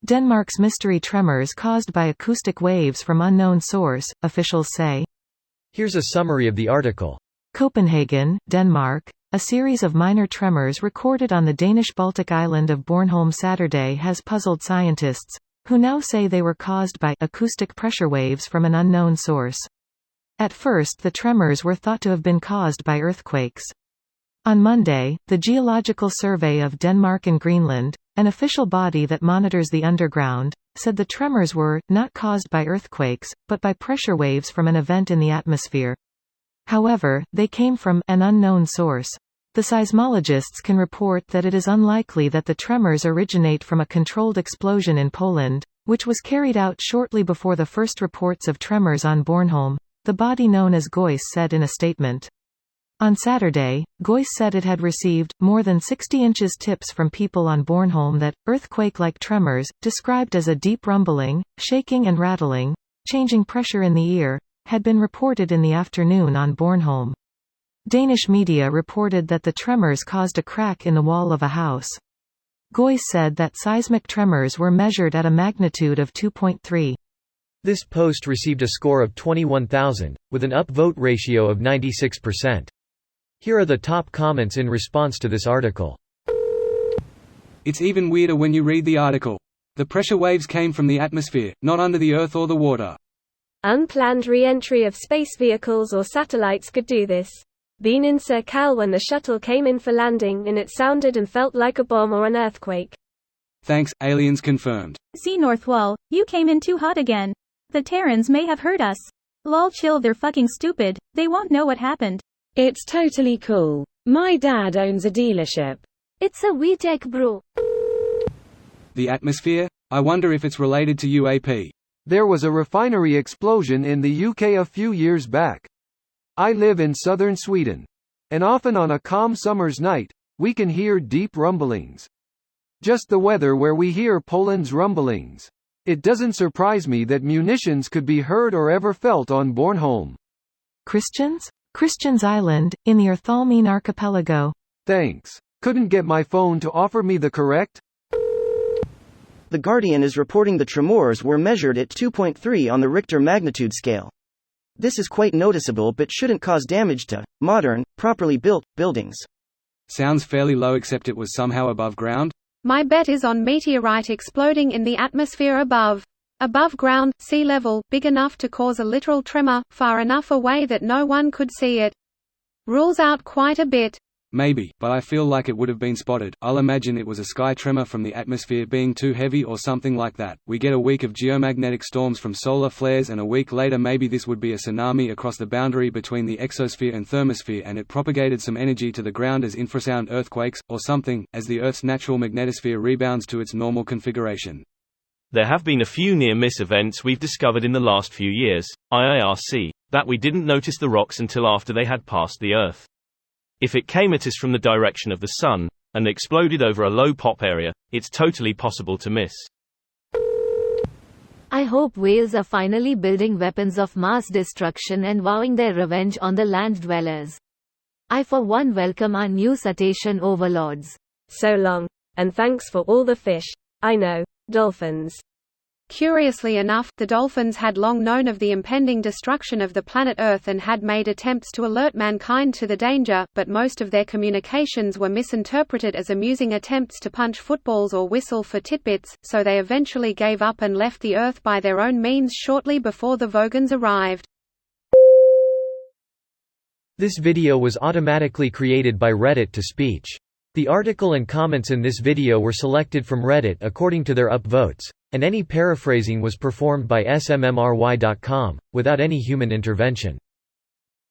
Denmark's mystery tremors caused by acoustic waves from unknown source, officials say. Here's a summary of the article. Copenhagen, Denmark. A series of minor tremors recorded on the Danish Baltic island of Bornholm Saturday has puzzled scientists, who now say they were caused by acoustic pressure waves from an unknown source. At first the tremors were thought to have been caused by earthquakes. On Monday, the Geological Survey of Denmark and Greenland, an official body that monitors the underground, said the tremors were not caused by earthquakes, but by pressure waves from an event in the atmosphere. However, they came from an unknown source. The seismologists can report that it is unlikely that the tremors originate from a controlled explosion in Poland, which was carried out shortly before the first reports of tremors on Bornholm, the body known as GOIS said in a statement. On Saturday, GOIS said it had received more than 60 inches tips from people on Bornholm that earthquake-like tremors, described as a deep rumbling, shaking and rattling, changing pressure in the ear, had been reported in the afternoon on Bornholm. Danish media reported that the tremors caused a crack in the wall of a house. GOIS said that seismic tremors were measured at a magnitude of 2.3. This post received a score of 21,000, with an upvote ratio of 96%. Here are the top comments in response to this article. It's even weirder when you read the article. The pressure waves came from the atmosphere, not under the earth or the water. Unplanned re-entry of space vehicles or satellites could do this. Been in Sir Cal when the shuttle came in for landing and it sounded and felt like a bomb or an earthquake. Thanks, aliens confirmed. See Northwall, you came in too hot again. The Terrans may have heard us. Lol chill, they're fucking stupid, they won't know what happened. It's totally cool. My dad owns a dealership. It's a WeTech bro. The atmosphere? I wonder if it's related to UAP. There was a refinery explosion in the UK a few years back. I live in southern Sweden. And often on a calm summer's night, we can hear deep rumblings. Just the weather where we hear Poland's rumblings. It doesn't surprise me that munitions could be heard or ever felt on Bornholm. Christians Island, in the Erthalmine archipelago. Thanks. Couldn't get my phone to offer me the correct? The Guardian is reporting the tremors were measured at 2.3 on the Richter magnitude scale. This is quite noticeable but shouldn't cause damage to modern, properly built buildings. Sounds fairly low, except it was somehow above ground. My bet is on meteorite exploding in the atmosphere above. Above ground, sea level, big enough to cause a literal tremor, far enough away that no one could see it. Rules out quite a bit. Maybe, but I feel like it would have been spotted. I'll imagine it was a sky tremor from the atmosphere being too heavy or something like that. We get a week of geomagnetic storms from solar flares, and a week later maybe this would be a tsunami across the boundary between the exosphere and thermosphere, and it propagated some energy to the ground as infrasound earthquakes, or something, as the Earth's natural magnetosphere rebounds to its normal configuration. There have been a few near-miss events we've discovered in the last few years, IIRC, that we didn't notice the rocks until after they had passed the Earth. If it came at us from the direction of the Sun, and exploded over a low pop area, it's totally possible to miss. I hope whales are finally building weapons of mass destruction and vowing their revenge on the land dwellers. I for one welcome our new cetacean overlords. So long. And thanks for all the fish. I know. Dolphins. Curiously enough, the dolphins had long known of the impending destruction of the planet Earth and had made attempts to alert mankind to the danger, but most of their communications were misinterpreted as amusing attempts to punch footballs or whistle for titbits, so they eventually gave up and left the Earth by their own means shortly before the Vogons arrived. This video was automatically created by Reddit to speech. The article and comments in this video were selected from Reddit according to their upvotes, and any paraphrasing was performed by smmry.com, without any human intervention.